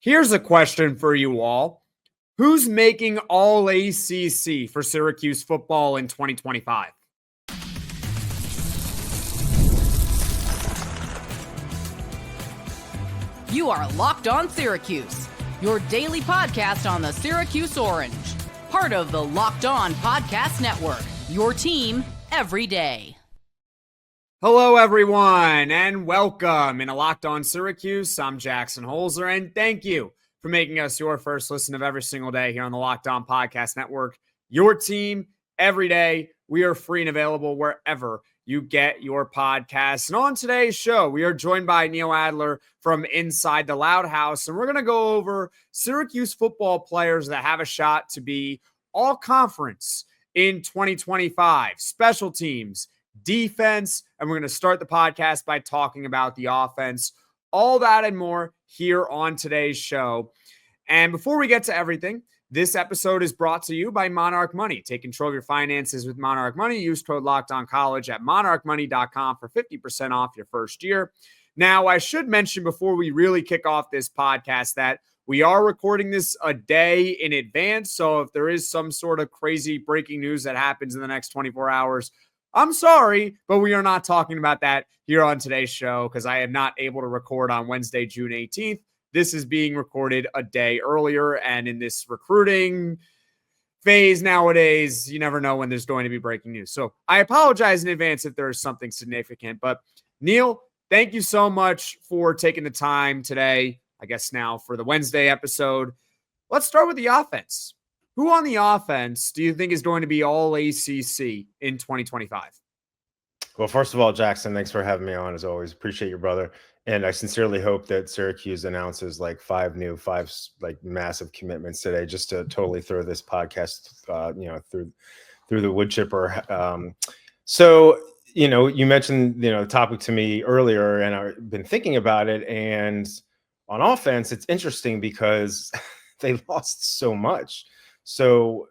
Here's a question for you all. Who's making All-ACC for Syracuse football in 2025? You are Locked On Syracuse, your daily podcast on the Syracuse Orange. Part of the Locked On Podcast Network, your team every day. Hello, everyone, and welcome into Locked On Syracuse. I'm Jackson Holzer, and thank you for making us your first listen of every single day here on the Locked On Podcast Network. Your team every day. We are free and available wherever you get your podcasts. And on today's show, we are joined by Neil Adler from Inside the Loud House, and we're going to go over Syracuse football players that have a shot to be all conference in 2025, special teams, defense, and we're going to start the podcast by talking about the offense. All that and more here on today's show. And before we get to everything, this episode is brought to you by Monarch Money. Take control of your finances with Monarch Money. Use code LOCKEDONCollege at monarchmoney.com for 50% off your first year. Now, I should mention before we really kick off this podcast that we are recording this a day in advance. So if there is some sort of crazy breaking news that happens in the next 24 hours, I'm sorry, but we are not talking about that here on today's show because I am not able to record on Wednesday, June 18th. This is being recorded a day earlier, and in this recruiting phase nowadays, you never know when there's going to be breaking news. So I apologize in advance if there is something significant. But Neil, thank you so much for taking the time today, I guess now for the Wednesday episode. Let's start with the offense. Who on the offense do you think is going to be All-ACC in 2025? Well, first of all, Jackson, thanks for having me on as always. Appreciate your brother. And I sincerely hope that Syracuse announces like five massive commitments today, just to totally throw this podcast, through the wood chipper. So, you mentioned, the topic to me earlier, and I've been thinking about it. And on offense, it's interesting because they lost so much. So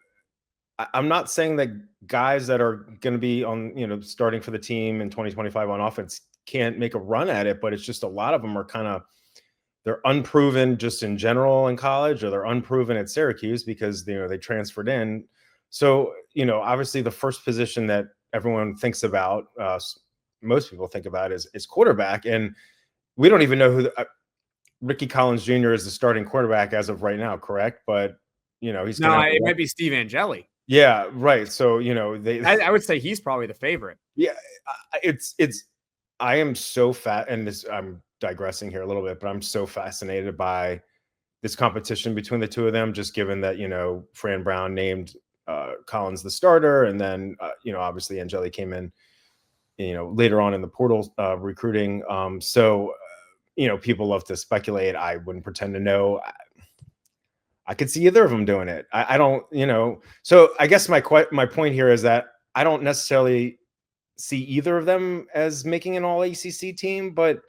I'm not saying that guys that are going to be on, starting for the team in 2025 on offense can't make a run at it, but it's just a lot of them are they're unproven just in general in college, or they're unproven at Syracuse because, they transferred in. So, obviously the first position that everyone thinks about, most people think about is quarterback. And we don't even know who Ricky Collins Jr. is the starting quarterback as of right now. Correct. But, it might be Steve Angeli. Yeah, right. So, I would say he's probably the favorite. Yeah, I am so fat, and I'm digressing here a little bit, but I'm so fascinated by this competition between the two of them, just given that, Fran Brown named Collins the starter, and then, obviously Angeli came in, later on in the portal recruiting. So, people love to speculate. I wouldn't pretend to know. I could see either of them doing it. I don't, so I guess my point here is that I don't necessarily see either of them as making an All-ACC team, but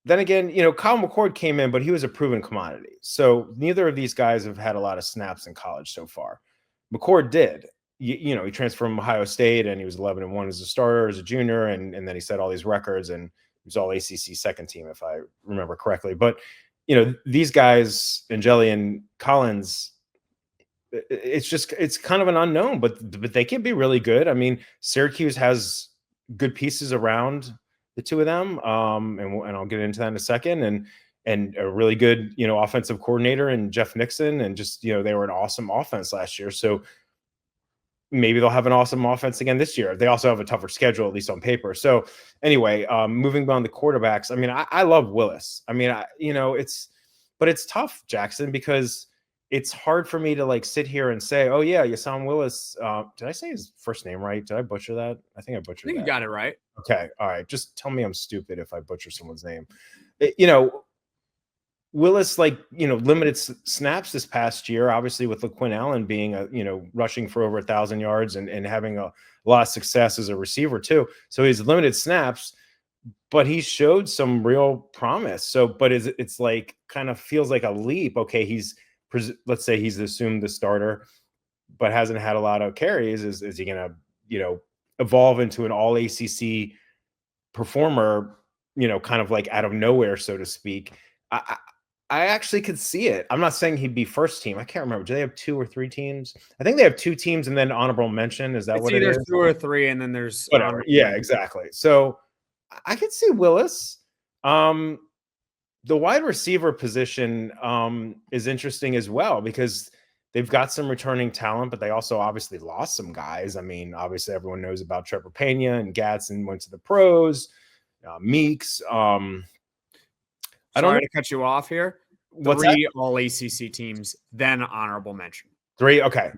then again, Kyle McCord came in, but he was a proven commodity. So neither of these guys have had a lot of snaps in college so far. McCord did, he transferred from Ohio State, and he was 11-1 as a starter, as a junior. And then he set all these records, and he was All-ACC second team, if I remember correctly. But, these guys, Angeli and Collins, it's kind of an unknown, but they can be really good. I mean, Syracuse has good pieces around the two of them, and I'll get into that in a second. And a really good, offensive coordinator and Jeff Nixon, and just, they were an awesome offense last year. So maybe they'll have an awesome offense again this year. They also have a tougher schedule, at least on paper. So anyway, moving beyond the quarterbacks, I mean, I love Willis. I mean, but it's tough, Jackson, because it's hard for me to sit here and say, oh yeah, Yasam Willis. Did I say his first name right? Did I butcher that? I think I butchered that. You got it right. Okay. All right. Just tell me I'm stupid if I butcher someone's name. Willis, limited snaps this past year, obviously with LaQuinn Allen being rushing for over 1,000 yards and having a lot of success as a receiver too. So he's limited snaps, but he showed some real promise. So, but it's kind of feels like a leap. Okay. Let's say he's assumed the starter, but hasn't had a lot of carries. Is he going to, evolve into an All-ACC performer, kind of out of nowhere, so to speak? I actually could see it. I'm not saying he'd be first team. I can't remember. Do they have 2 or 3 teams? I think they have 2 teams and then honorable mention. Is that It's what it either is? 2 or 3, and then there's Whatever. Yeah, exactly. So I could see Willis. The wide receiver position is interesting as well because they've got some returning talent, but they also obviously lost some guys. I mean, obviously everyone knows about Trevor Pena and Gadsden went to the pros. Meeks. I don't know. Sorry to cut you off here. What's 3 All-ACC teams, then honorable mention. 3? Okay.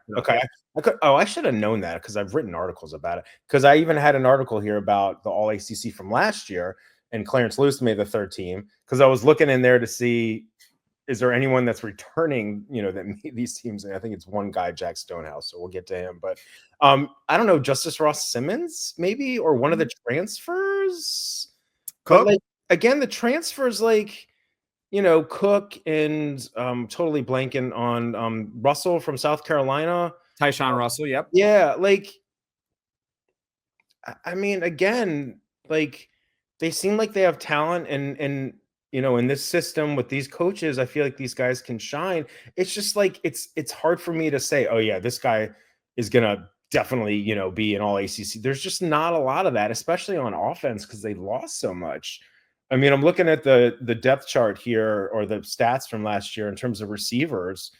I should have known that because I've written articles about it. Because I even had an article here about the All-ACC from last year, and Clarence Lewis made the 3rd team because I was looking in there to see is there anyone that's returning, that made these teams. And I think it's one guy, Jack Stonehouse. So we'll get to him. But I don't know, Justice Ross Simmons, maybe, or one of the transfers. But again, the transfers Cook and totally blanking on Russell from South Carolina. Tyshawn Russell, yep. Yeah, I mean, again, they seem like they have talent and in this system with these coaches, I feel like these guys can shine. It's just it's hard for me to say, oh yeah, this guy is gonna definitely, be an All-ACC. There's just not a lot of that, especially on offense, because they lost so much. I mean, I'm looking at the depth chart here or the stats from last year in terms of receivers.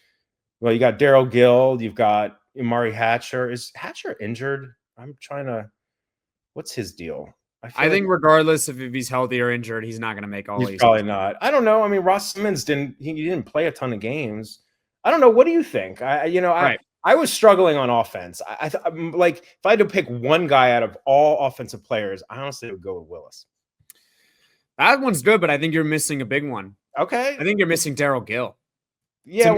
Well, you got Darrell Gill, you've got Amari Hatcher. Is Hatcher injured? I'm trying to. What's his deal? I think regardless if he's healthy or injured, he's not going to make All-ACC. He's probably not. I don't know. I mean, Ross Simmons didn't play a ton of games. I don't know. What do you think? I was struggling on offense. I'm like, if I had to pick one guy out of all offensive players, I honestly would go with Willis. That one's good, but I think you're missing a big one. Okay. I think you're missing Darrell Gill. Yeah.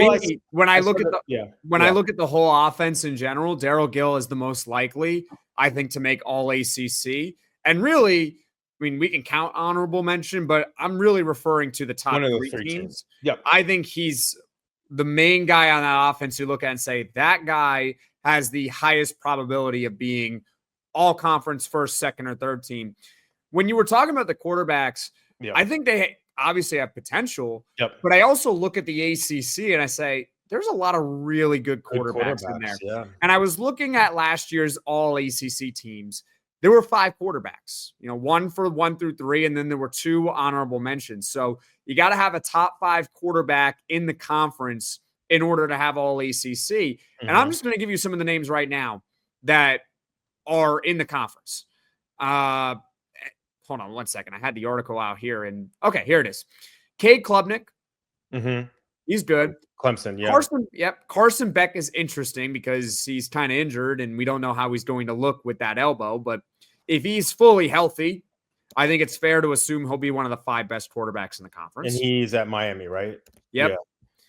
When I look at the whole offense in general, Darrell Gill is the most likely, I think, to make All-ACC. And really, I mean, we can count honorable mention, but I'm really referring to the top 3 teams. Yep. I think he's the main guy on that offense you look at and say that guy has the highest probability of being all conference first, second, or third team. When you were talking about the quarterbacks, I think they obviously have potential, but I also look at the ACC and I say, there's a lot of really good quarterbacks in there. Yeah. And I was looking at last year's All-ACC teams. There were 5 quarterbacks, 1 for 1 through 3, and then there were 2 honorable mentions. So you got to have a top 5 quarterback in the conference in order to have All-ACC. Mm-hmm. And I'm just going to give you some of the names right now that are in the conference. Hold on one second. I had the article out here. Okay, here it is. Cade Klubnik. Mm-hmm. He's good. Clemson, yeah. Carson Beck is interesting because he's kind of injured and we don't know how he's going to look with that elbow. But if he's fully healthy, I think it's fair to assume he'll be one of the 5 best quarterbacks in the conference. And he's at Miami, right? Yep. Yeah.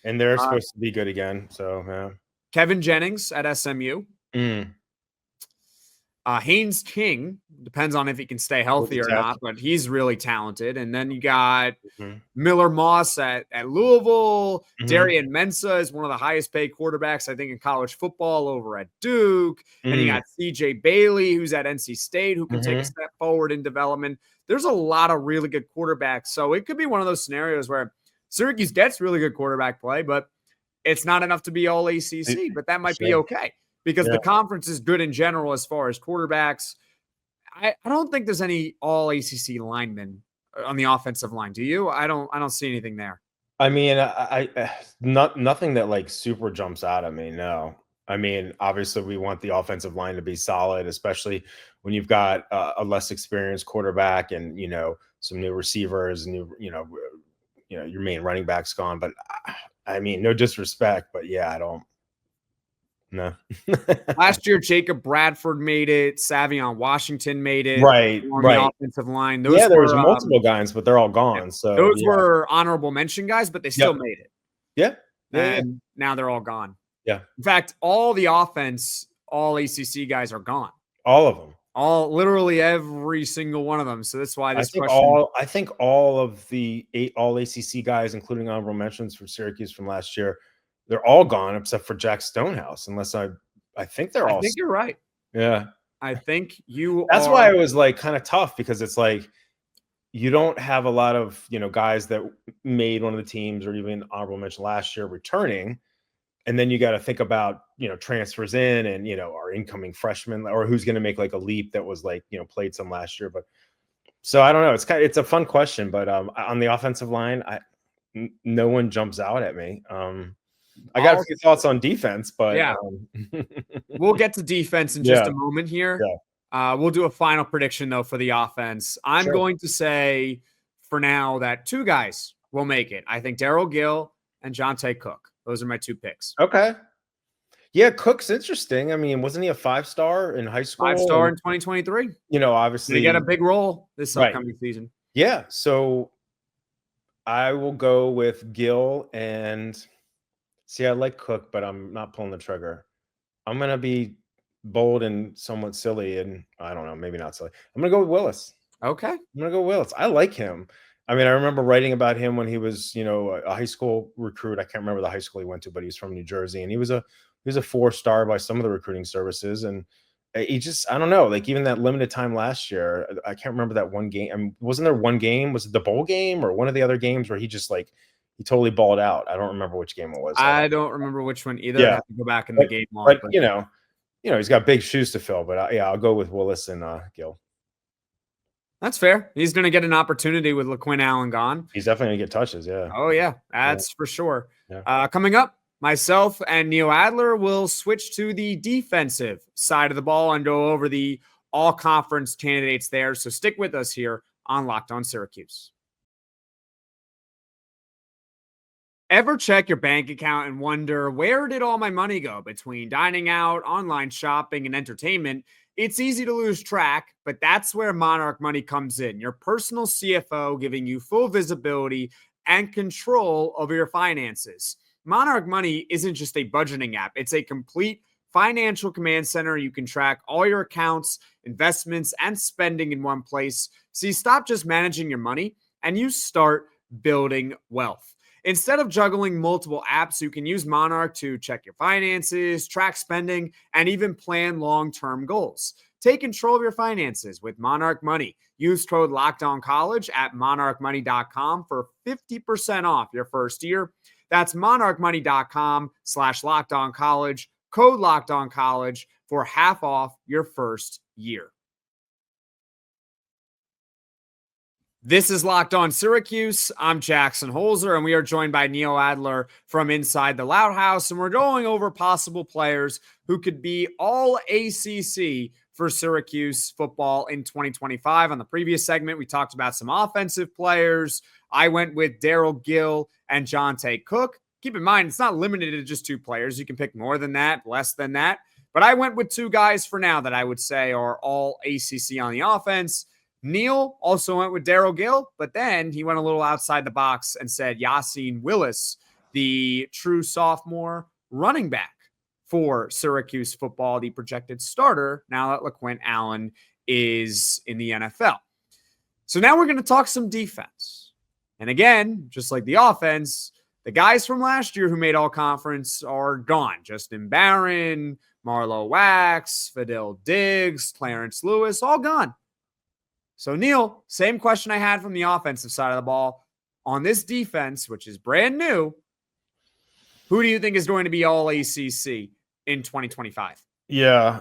And they're supposed to be good again. So, yeah. Kevin Jennings at SMU. Haynes King, depends on if he can stay healthy or not, but he's really talented. And then you got Miller Moss at Louisville. Darian Mensah is one of the highest paid quarterbacks, I think, in college football over at Duke. And you got CJ Bailey, who's at NC State, who can take a step forward in development. There's a lot of really good quarterbacks. So it could be one of those scenarios where Syracuse gets really good quarterback play, but it's not enough to be All-ACC, but that might be okay. Because the conference is good in general as far as quarterbacks. I don't think there's any All-ACC linemen on the offensive line. Do you? I don't see anything there. I mean, nothing that super jumps out at me. No. I mean, obviously we want the offensive line to be solid, especially when you've got a less experienced quarterback and, some new receivers and your main running back's gone. But I mean, no disrespect, but yeah, I don't. No. Last year, Jacob Bradford made it. Savion Washington made it. Right. The offensive line. There was multiple guys, but they're all gone. Yeah. So those were honorable mention guys, but they still made it. Yeah. And now they're all gone. Yeah. In fact, all the offense, all ACC guys are gone. All of them. Literally every single one of them. So that's why this I think all of the 8 All-ACC guys, including honorable mentions for Syracuse from last year, they're all gone except for Jack Stonehouse, unless I think they're all. I think you're right. Yeah. I think you That's why it was kind of tough because it's you don't have a lot of, guys that made one of the teams or even honorable mention last year returning. And then you got to think about, transfers in and, our incoming freshmen or who's going to make like a leap that was like, played some last year. But so I don't know. It's a fun question, but on the offensive line, no one jumps out at me. I got a few thoughts on defense, but yeah, we'll get to defense in just a moment here. Yeah. We'll do a final prediction though for the offense. I'm going to say for now that 2 guys will make it. I think Darrell Gill and Johntay Cook. Those are my 2 picks. Okay. Yeah, Cook's interesting. I mean, wasn't he a 5-star in high school? 5-star in 2023. Obviously they get a big role this upcoming season. Yeah, so I will go with Gill and I like Cook, but I'm not pulling the trigger. I'm gonna be bold and somewhat silly, and I don't know, maybe not silly. I'm gonna go with Willis. Okay. I'm gonna go Willis. I like him. I mean, I remember writing about him when he was, a high school recruit. I can't remember the high school he went to, but he was from New Jersey, and he was a 4-star by some of the recruiting services. And he just, I don't know, like even that limited time last year, I can't remember that one game. I mean, wasn't there one game? Was it the bowl game or one of the other games where he just like he totally balled out? I don't remember which game it was. I don't remember which one either. Yeah. I have to go back in the game log. But he's got big shoes to fill. But I'll go with Willis and Gill. That's fair. He's going to get an opportunity with LaQuinn Allen gone. He's definitely going to get touches, yeah. Oh, yeah. That's for sure. Yeah. Coming up, myself and Neil Adler will switch to the defensive side of the ball and go over the all-conference candidates there. So stick with us here on Locked On Syracuse. Ever check your bank account and wonder, where did all my money go between dining out, online shopping, and entertainment? It's easy to lose track, but that's where Monarch Money comes in, your personal CFO giving you full visibility and control over your finances. Monarch Money isn't just a budgeting app. It's a complete financial command center. You can track all your accounts, investments, and spending in one place. So you stop just managing your money and you start building wealth. Instead of juggling multiple apps, you can use Monarch to check your finances, track spending, and even plan long-term goals. Take control of your finances with Monarch Money. Use code LOCKEDONCollege at monarchmoney.com for 50% off your first year. That's monarchmoney.com/LockedOnCollege. Code LOCKEDONCollege for half off your first year. This is Locked On Syracuse. I'm Jackson Holzer, and we are joined by Neil Adler from Inside the Loud House, and we're going over possible players who could be All-ACC for Syracuse football in 2025. On the previous segment, we talked about some offensive players. I went with Darrell Gill and Johntay Cook. Keep in mind, it's not limited to just 2 players. You can pick more than that, less than that. But I went with 2 guys for now that I would say are All-ACC on the offense. Neil also went with Darrell Gill, but then he went a little outside the box and said Yasin Willis, the true sophomore running back for Syracuse football, the projected starter now that LaQuinn Allen is in the NFL. So now we're going to talk some defense. And again, just like the offense, the guys from last year who made all conference are gone. Justin Barron, Marlo Wax, Fidel Diggs, Clarence Lewis, all gone. So, Neil, same question I had from the offensive side of the ball. On this defense, which is brand new, who do you think is going to be All-ACC in 2025? Yeah.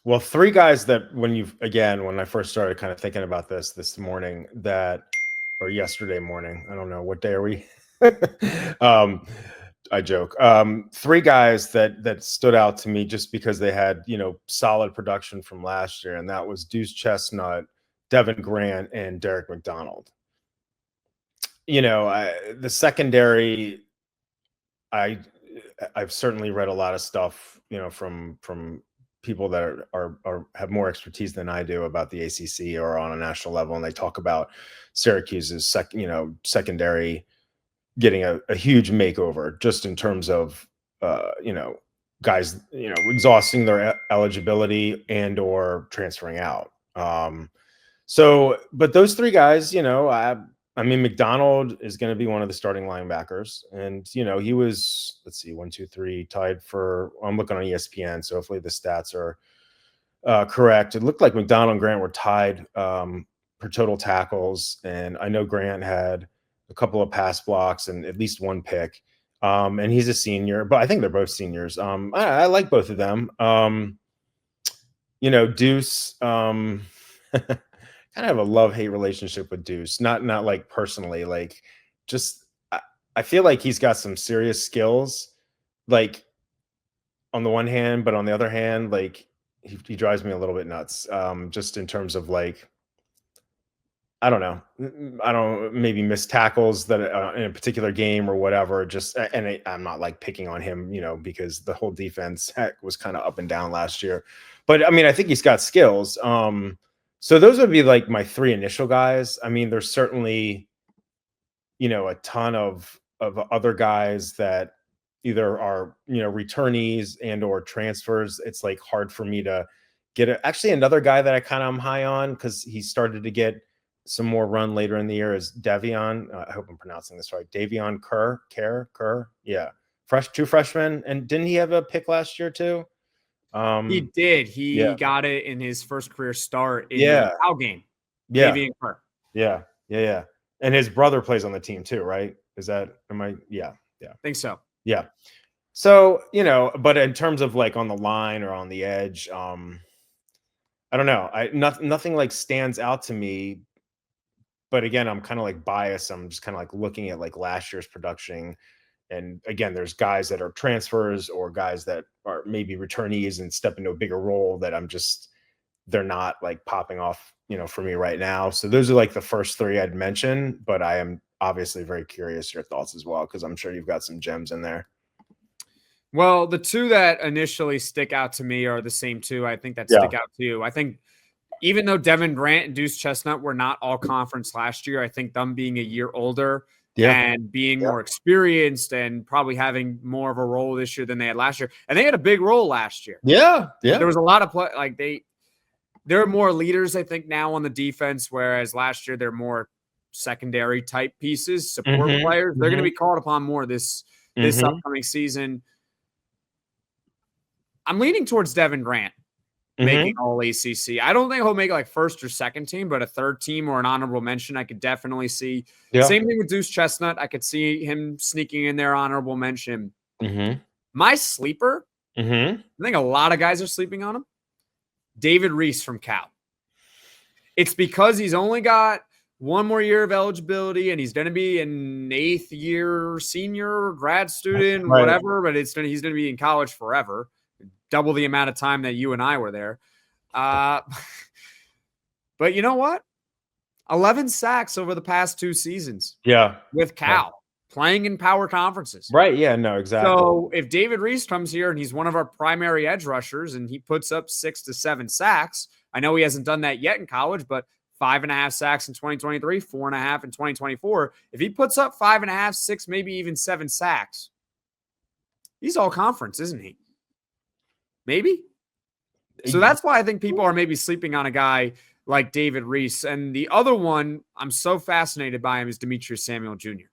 Well, 3 guys that when I first started kind of thinking about this morning or yesterday morning, I don't know, what day are we? I joke. 3 guys that stood out to me just because they had, solid production from last year. And that was Duce Chestnut, Devin Grant, and Derek McDonald. The secondary, I've certainly read a lot of stuff, from people that have more expertise than I do about the ACC or on a national level. And they talk about Syracuse's secondary getting a huge makeover just in terms of, guys, exhausting their eligibility and or transferring out. But those 3 guys, I mean, McDonald is going to be one of the starting linebackers. And, he was, let's see, 1, 2, 3 tied for, I'm looking on ESPN. So hopefully the stats are Correct. It looked like McDonald and Grant were tied for total tackles, and I know Grant had a couple of pass blocks and at least one pick. And he's a senior, but I think they're both seniors. I like both of them. Duce, kind of have a love-hate relationship with Duce. Not like personally, like just I feel like he's got some serious skills, like on the one hand, but on the other hand, like he drives me a little bit nuts. Just in terms of like, I don't know, maybe missed tackles that in a particular game or whatever. Just, and I'm not like picking on him, because the whole defense was kind of up and down last year. But I mean, I think he's got skills. So those would be like my three initial guys. I mean, there's certainly, a ton of other guys that either are, returnees and or transfers. It's like hard for me to get it. Actually, another guy that I kind of am high on because he started to get some more run later in the year is Devion. I hope I'm pronouncing this right. Davion Kerr. Yeah. True freshman. And didn't he have a pick last year too? He did. He got it in his first career start in the Cal game. Yeah. Davion Kerr. Yeah. And his brother plays on the team too, right? Yeah. I think so. Yeah. So, but in terms of like on the line or on the edge, I don't know. Nothing like stands out to me. But again, I'm kind of like biased. I'm just kind of like looking at like last year's production. And again, there's guys that are transfers or guys that are maybe returnees and step into a bigger role that they're not like popping off, for me right now. So those are like the first three I'd mention, but I am obviously very curious your thoughts as well, because I'm sure you've got some gems in there. Well, the two that initially stick out to me are the same two I think that stick out to you. I think even though Devin, Grant, and Duce Chestnut were not all conference last year, I think them being a year older and being more experienced and probably having more of a role this year than they had last year. And they had a big role last year. Yeah. There was a lot of play. Like they're more leaders, I think, now on the defense, whereas last year they're more secondary type pieces, support players. They're going to be called upon more this upcoming season. I'm leaning towards Devin Grant making All-ACC. I don't think he'll make like first or second team, but a third team or an honorable mention I could definitely see. Same thing with Duce Chestnut. I could see him sneaking in there, honorable mention. My sleeper, I think a lot of guys are sleeping on him, David Reese from Cal. It's because he's only got one more year of eligibility and he's going to be an 8th year senior, grad student, whatever, but he's going to be in college forever. Double the amount of time that you and I were there. But you know what? 11 sacks over the past 2 seasons. Yeah. With Cal playing in power conferences. Right. Yeah, no, exactly. So if David Reese comes here and he's one of our primary edge rushers and he puts up 6 to 7 sacks, I know he hasn't done that yet in college, but 5.5 sacks in 2023, 4.5 in 2024. If he puts up 5.5, 6, maybe even 7 sacks, he's all conference, isn't he? Maybe. So that's why I think people are maybe sleeping on a guy like David Reese. And the other one I'm so fascinated by him is Demetrius Samuel Jr.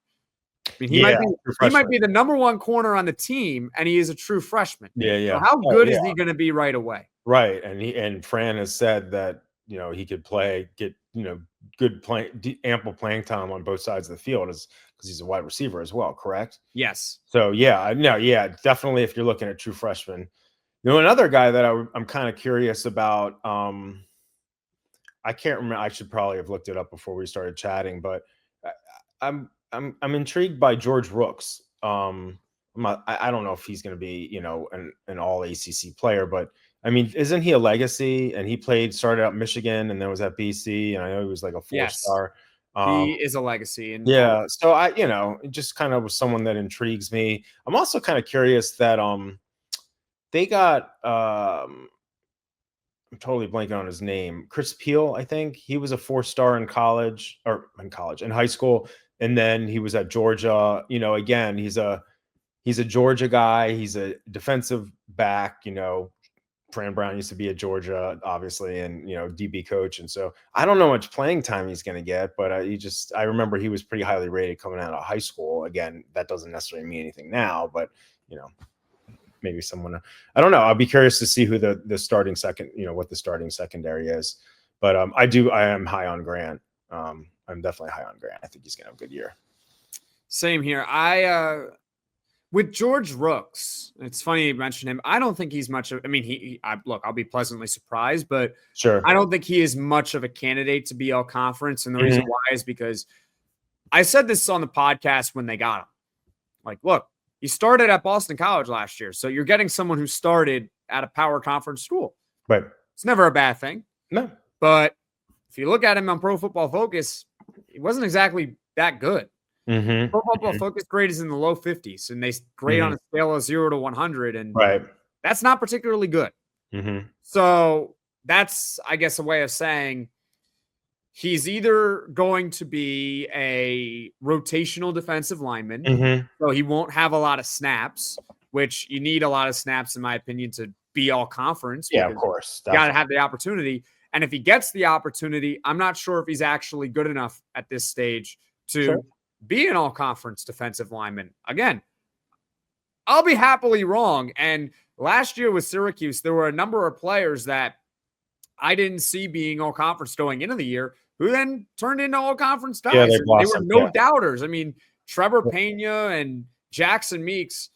I mean, he might be the number 1 corner on the team, and he is a true freshman. Yeah. So how good is he going to be right away? Right. And Fran has said that, he could get, good ample playing time on both sides of the field because he's a wide receiver as well. Correct. Yes. So definitely. If you're looking at true freshmen, another guy that I'm kind of curious about, I can't remember. I should probably have looked it up before we started chatting, but I'm intrigued by George Rooks. I don't know if he's going to be, an all-ACC player, but I mean, isn't he a legacy? And he started out Michigan and then was at BC, and I know he was like a 4-star. He is a legacy. And so I, just kind of was someone that intrigues me. I'm also kind of curious that they got I'm totally blanking on his name. Chris Peel, I think. He was a 4-star in high school. And then he was at Georgia. Again, he's a Georgia guy. He's a defensive back. Fran Brown used to be at Georgia, obviously, and, DB coach. And so I don't know how much playing time he's going to get, but I remember he was pretty highly rated coming out of high school. Again, that doesn't necessarily mean anything now, but, maybe someone. I don't know. I'll be curious to see who the starting second, what the starting secondary is. But I am high on Grant. I'm definitely high on Grant. I think he's gonna have a good year. Same here. With George Rooks, it's funny you mentioned him. I don't think he's much of. I mean, I'll be pleasantly surprised, but Sure. I don't think he is much of a candidate to be all conference. And the reason why is because I said this on the podcast when they got him. Like, look, he started at Boston College last year, so you're getting someone who started at a power conference school. Right. It's never a bad thing. No. But if you look at him on Pro Football Focus, he wasn't exactly that good. Pro Football Focus grade is in the low 50s, and they grade on a scale of 0 to 100, and that's not particularly good. So that's, I guess, a way of saying he's either going to be a rotational defensive lineman, so he won't have a lot of snaps, which you need a lot of snaps, in my opinion, to be all conference. Yeah, of course. You got to have the opportunity. And if he gets the opportunity, I'm not sure if he's actually good enough at this stage to be an all-conference defensive lineman. Again, I'll be happily wrong. And last year with Syracuse, there were a number of players that I didn't see being all-conference going into the year who then turned into all-conference guys. Yeah, they were no doubters. I mean, Trevor Pena and Jackson Meeks,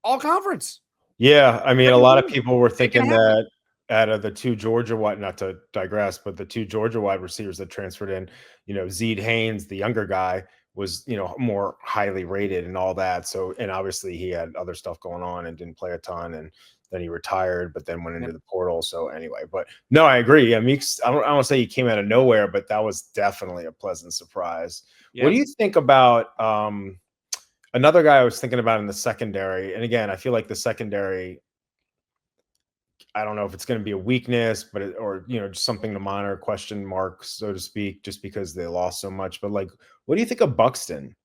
all-conference. Yeah, I mean, a lot of people were thinking that out of the two Georgia not to digress, but the two Georgia wide receivers that transferred in, Zede Haynes, the younger guy, was, more highly rated and all that. So, and obviously he had other stuff going on and didn't play a ton, and then he retired, but then went into the portal. So anyway, but no, I agree. Yeah, Meeks, I don't want to say he came out of nowhere, but that was definitely a pleasant surprise. What do you think about another guy I was thinking about in the secondary? And again, I feel like the secondary, I don't know if it's going to be a weakness, but or just something to monitor, question mark, so to speak, just because they lost so much. But like, what do you think of Buxton?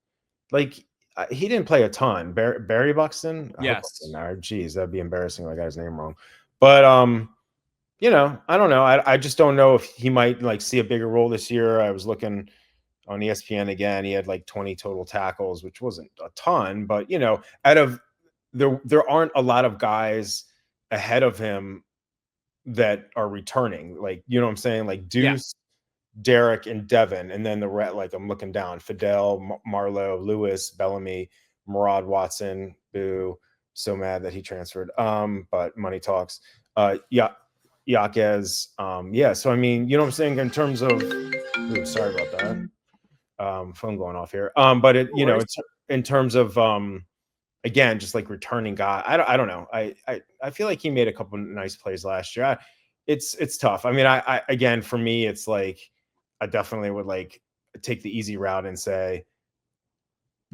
Like, he didn't play a ton. Barry Buxton? Yes. Geez, that'd be embarrassing if I got his name wrong. But I don't know. I just don't know if he might like see a bigger role this year. I was looking on ESPN again. He had like 20 total tackles, which wasn't a ton, but out of there aren't a lot of guys ahead of him that are returning, like, what I'm saying? Like Duce, Derek, and Devin. And then like I'm looking down, Fidel, Marlowe, Lewis, Bellamy, Murad Watson, boo, so mad that he transferred. But money talks. Yaquez. So I mean, what I'm saying in terms of sorry about that. Phone going off here. But it's in terms of again, just like returning guy. I don't know. I feel like he made a couple of nice plays last year. It's tough. I mean, I again, for me, it's like I definitely would like take the easy route and say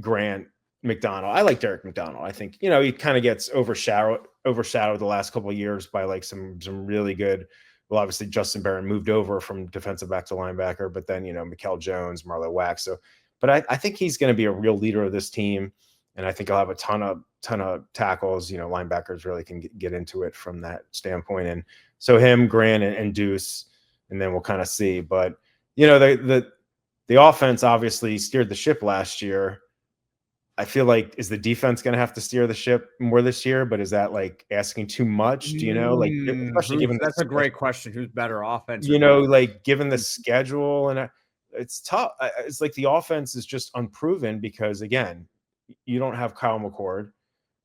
Grant McDonald. I like Derek McDonald. I think he kind of gets overshadowed the last couple of years by like some really good. Well, obviously Justin Barron moved over from defensive back to linebacker, but then Mikael Jones, Marlo Wax. So, but I think he's going to be a real leader of this team. And I think I'll have a ton of tackles. Linebackers really can get into it from that standpoint. And so him, Grant, and Duce, and then we'll kind of see. But the offense obviously steered the ship last year. I feel like, is the defense going to have to steer the ship more this year? But is that like asking too much? Do like, especially given that's a great question. Who's better, offense? Like given the schedule, and it's tough. It's like the offense is just unproven because again, you don't have Kyle McCord.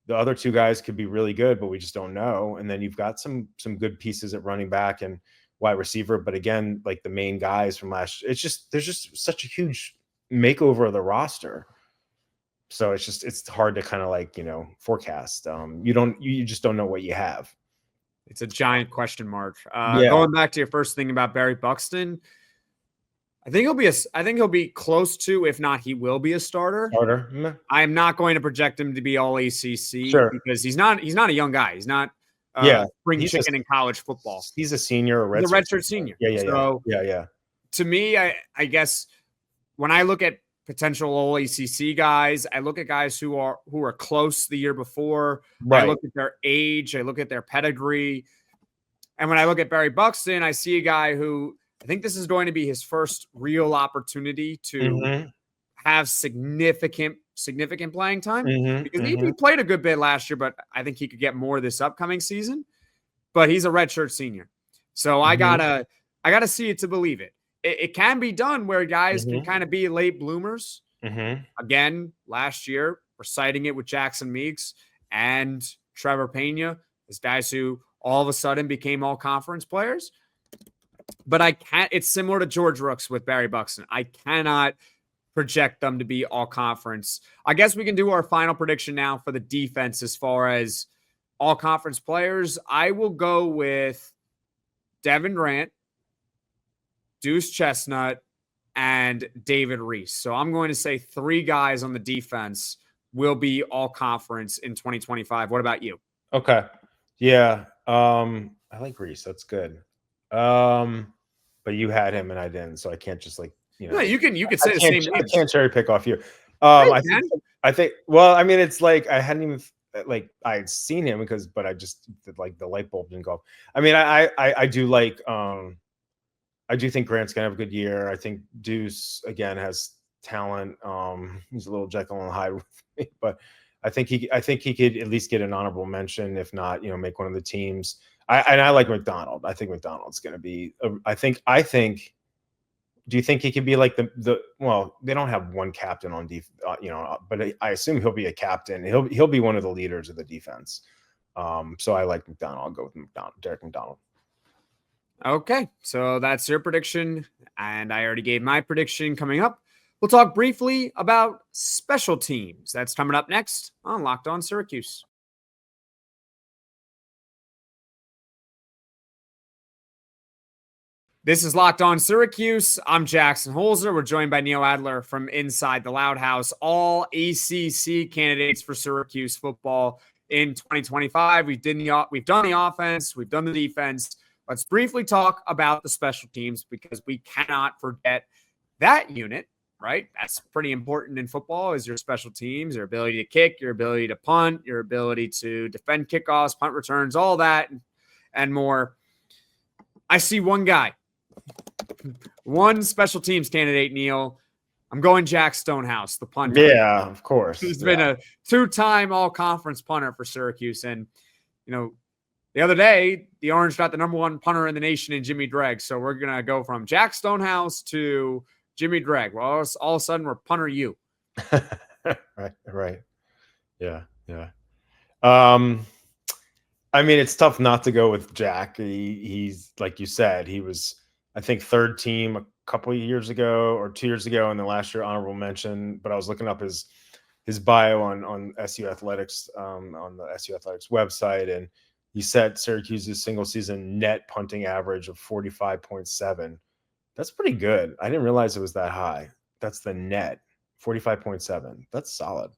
The other two guys could be really good, but we just don't know. And then you've got some good pieces at running back and wide receiver. But again, like the main guys from last year, there's just such a huge makeover of the roster. So it's hard to kind of like, forecast. You just don't know what you have. It's a giant question mark. Going back to your first thing about Barry Buxton, I think he'll be close to, if not, he will be a starter. I am not going to project him to be all-ACC because he's not a young guy. He's not spring chicken in college football. He's a senior, he's a redshirt senior. Yeah. To me, I guess when I look at potential all-ACC guys, I look at guys who are close the year before. Right. I look at their age. I look at their pedigree. And when I look at Barry Buxton, I see a guy who I think this is going to be his first real opportunity to have significant playing time because Mm-hmm. he played a good bit last year, but I think he could get more this upcoming season. But he's a redshirt senior. So I gotta see it to believe it. It can be done where guys can kind of be late bloomers. Again, last year, we're citing it with Jackson Meeks and Trevor Pena as guys who all of a sudden became all conference players. But I can't, it's similar to George Rooks with Barry Buxton. I cannot project them to be all conference. I guess we can do our final prediction now for the defense as far as all conference players. I will go with Devin Grant, Duce Chestnut, and David Reese. So I'm going to say 3 guys on the defense will be all conference in 2025. What about you? Okay. Yeah. I like Reese. That's good. But you had him and I didn't, so I can't just No, you can say the same I names. can't cherry pick off you. I think well, I mean, it's like I hadn't even I had seen him but I just the light bulb didn't go off. I mean, I do like I do think Grant's gonna have a good year. I think Duce again has talent. He's a little Jekyll and Hyde with me, but I think he could at least get an honorable mention, if not, make one of the teams. I like McDonald. I think McDonald's going to be. I think. Do you think he could be like well, they don't have one captain on defense, but I assume he'll be a captain. He'll be one of the leaders of the defense. So I like McDonald. I'll go with McDonald, Derek McDonald. Okay, so that's your prediction, and I already gave my prediction. Coming up, we'll talk briefly about special teams. That's coming up next on Locked On Syracuse. This is Locked On Syracuse. I'm Jackson Holzer. We're joined by Neil Adler from Inside the Loud House. All-ACC candidates for Syracuse football in 2025. We've done the offense. We've done the defense. Let's briefly talk about the special teams because we cannot forget that unit, right? That's pretty important in football is your special teams, your ability to kick, your ability to punt, your ability to defend kickoffs, punt returns, all that and more. I see one guy. One special teams candidate, Neil. I'm going Jack Stonehouse, the punter. Yeah, of course. He's been a 2-time all-conference punter for Syracuse. And, the other day, the Orange got the #1 punter in the nation in Jimmy Dregg. So we're going to go from Jack Stonehouse to Jimmy Dregg. Well, all of a sudden, we're punter you. Right. Yeah. I mean, it's tough not to go with Jack. He's like you said, he was, I think, 3rd team a couple of years ago or 2 years ago, and then last year honorable mention. But I was looking up his bio on SU Athletics on the SU Athletics website, and he set Syracuse's single season net punting average of 45.7. That's pretty good. I didn't realize it was that high. That's the net 45.7. That's solid.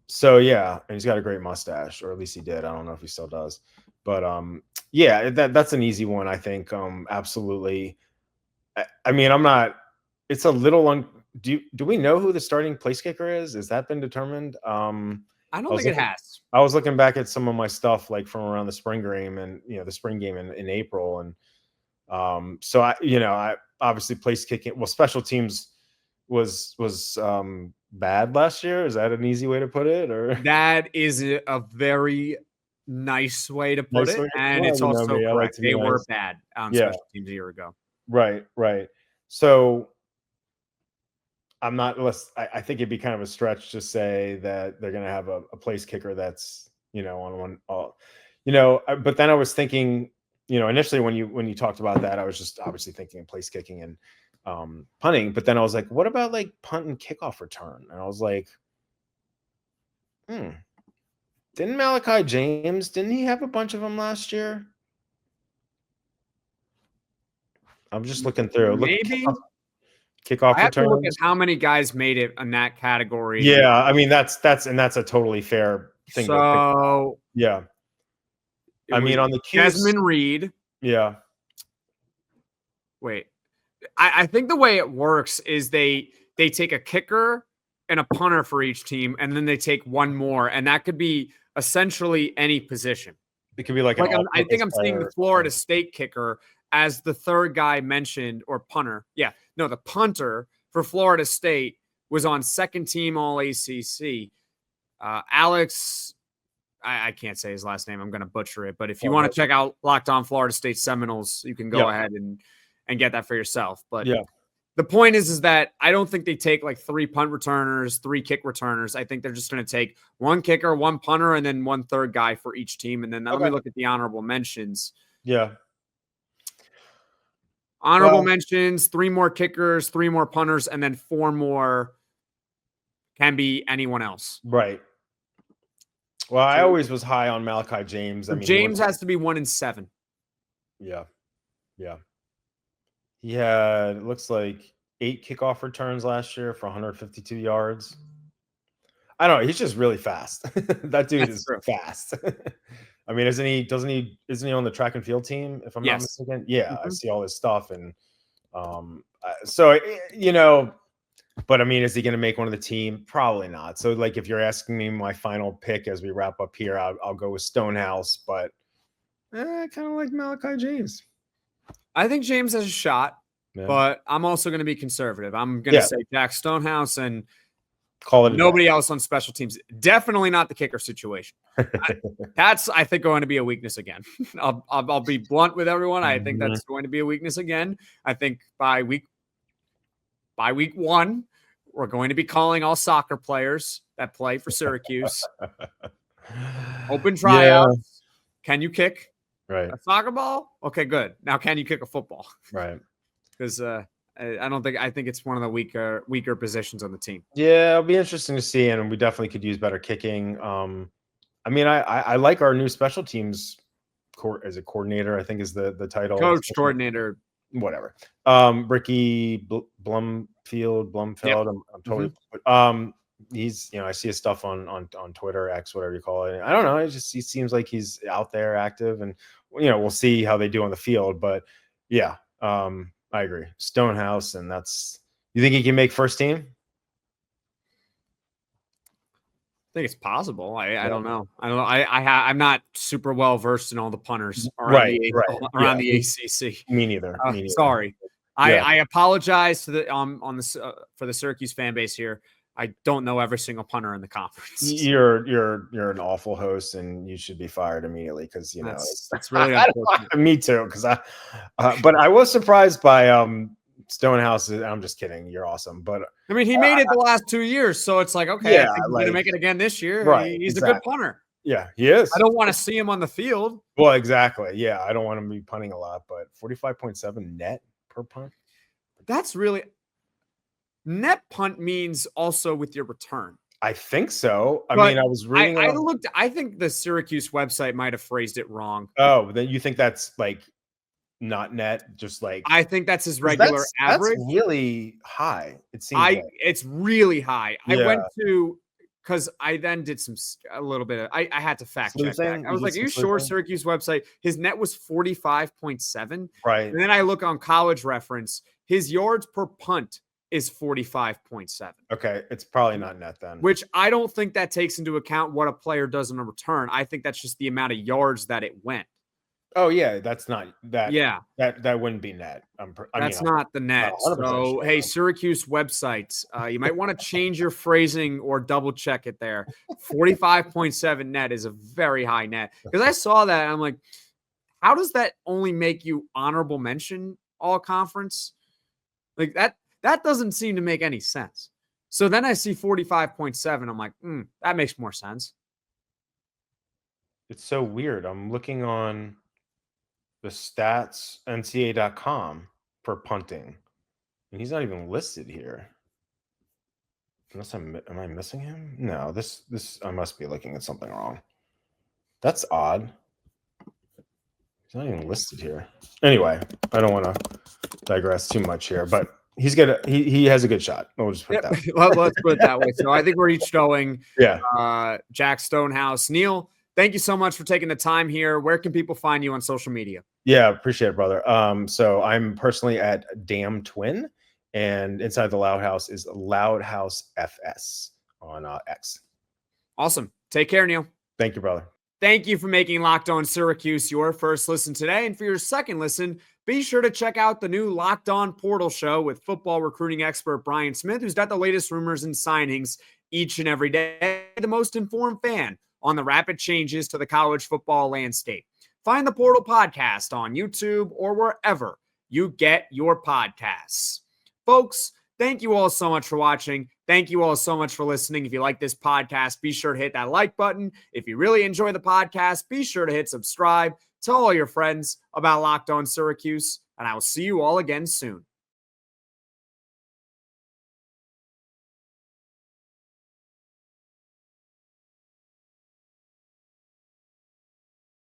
So yeah, and he's got a great mustache, or at least he did. I don't know if he still does, but yeah, that's an easy one. I think absolutely. I mean, it's a little do we know who the starting place kicker is? Has that been determined? I don't think it has. I was looking back at some of my stuff like from around the spring game and the spring game in April, and so I obviously place kicking. Well, special teams was bad last year. Is that an easy way to put it? Or that is a very nice way to put it, and it's also correct. They were bad special teams a year ago. Right. So I'm not less. I think it'd be kind of a stretch to say that they're going to have a place kicker that's on one. But then I was thinking, initially when you talked about that, I was just obviously thinking of place kicking and punting. But then I was like, what about like punt and kickoff return? And I was like, didn't Malachi James? Didn't he have a bunch of them last year? I'm just looking through. Maybe. Kickoff I have returns. to look at how many guys made it in that category. Yeah, I mean that's a totally fair thing. So yeah, I mean on the Desmond Reed. Yeah. Wait, I think the way it works is they take a kicker and a punter for each team, and then they take one more, and that could be essentially any position. It could be like I think I'm seeing the Florida State kicker as the 3rd guy mentioned, or punter. Yeah, no, the punter for Florida State was on second team All-ACC. Alex, I can't say his last name. I'm going to butcher it. But if you want to check out Locked On Florida State Seminoles, you can go ahead and get that for yourself. But the point is that I don't think they take like 3 punt returners, 3 kick returners. I think they're just going to take 1 kicker, 1 punter, and then 1 third guy for each team. And then let me look at the honorable mentions. Yeah. Honorable mentions, 3 more kickers, 3 more punters, and then 4 more can be anyone else. Right. Well, I always was high on Malachi James. James has to be 1 in 7. Yeah. Yeah. He had, it looks like 8 kickoff returns last year for 152 yards. I don't know. He's just really fast. That dude is fast. I mean, isn't he on the track and field team, if I'm not mistaken? Yeah, I see all this stuff. And so, but I mean, is he going to make one of the team? Probably not. So, like, if you're asking me my final pick as we wrap up here, I'll go with Stonehouse, but I kind of like Malachi James. I think James has a shot, but I'm also going to be conservative. I'm going to say Jack Stonehouse and call it nobody else on special teams. Definitely not the kicker situation. That's, I think, going to be a weakness again. I'll be blunt with everyone. I think that's going to be a weakness again. I think by week 1, we're going to be calling all soccer players that play for Syracuse. Open tryouts. Can you kick? Right. A soccer ball? Okay, good. Now, can you kick a football? Right. Because I think it's one of the weaker positions on the team. Yeah, it'll be interesting to see, and we definitely could use better kicking. I mean, I like our new special teams coordinator, I think is the title. Coach, coordinator, whatever. Ricky Blumfield. Yep. I'm totally. He's, I see his stuff on Twitter, X, whatever you call it. I don't know. He seems like he's out there active, and we'll see how they do on the field. But yeah, I agree. Stonehouse, and you think he can make first team? I think it's possible. I don't know. I'm not super well versed in all the punters around the ACC. Me neither. Sorry. I apologize to the for the Syracuse fan base here. I don't know every single punter in the conference. You're an awful host, and you should be fired immediately because that's really unfortunate. Me too. Because but I was surprised by Stonehouse. I'm just kidding. You're awesome, but I mean, he made it the last 2 years, so it's like, okay, I think he's gonna make it again this year. Right, he's a good punter. Yeah, he is. I don't want to see him on the field. Well, exactly. Yeah, I don't want him to be punting a lot, but 45.7 net per punt. That's really. Net punt means also with your return. I think so. I mean, I was reading. I think the Syracuse website might have phrased it wrong. Oh, then you think that's like not net, just like I think that's his regular average. That's really high. It seems. It's really high. Yeah. I went to because I then did a little bit of. I had to fact check that. I was like, "Are you sure?" Syracuse website. His net was 45.7. Right. And then I look on College Reference. His yards per punt is 45.7. Okay, it's probably not net then. Which I don't think that takes into account what a player does in a return. I think that's just the amount of yards that it went. Oh yeah, that's not that. Yeah, that wouldn't be net. That's not the net. So hey, Syracuse websites, you might want to change your phrasing or double check it there. 45.7 net is a very high net because I saw that and I'm like, how does that only make you honorable mention all conference? Like that doesn't seem to make any sense. So then I see 45.7. I'm like, that makes more sense. It's so weird. I'm looking on the stats NCAA.com for punting, and he's not even listed here. Unless am I missing him? No, this I must be looking at something wrong. That's odd. He's not even listed here. Anyway, I don't want to digress too much here, but he's good. He has a good shot. We'll just put it that way. Well, let's put it that way. So I think we're each showing Jack Stonehouse. Neil, thank you so much for taking the time here. Where can people find you on social media? Yeah, appreciate it, brother. So I'm personally at Damn Twin, and inside the Loud House is Loud House FS on X. Awesome. Take care, Neil. Thank you, brother. Thank you for making Locked On Syracuse your first listen today. And for your second listen, Be sure to check out the new Locked On Portal show with football recruiting expert Brian Smith, who's got the latest rumors and signings each and every day. The most informed fan on the rapid changes to the college football landscape. Find the Portal podcast on YouTube or wherever you get your podcasts. Folks, thank you all so much for watching. Thank you all so much for listening. If you like this podcast, be sure to hit that like button. If you really enjoy the podcast, be sure to hit subscribe. Tell all your friends about Locked On Syracuse, and I will see you all again soon.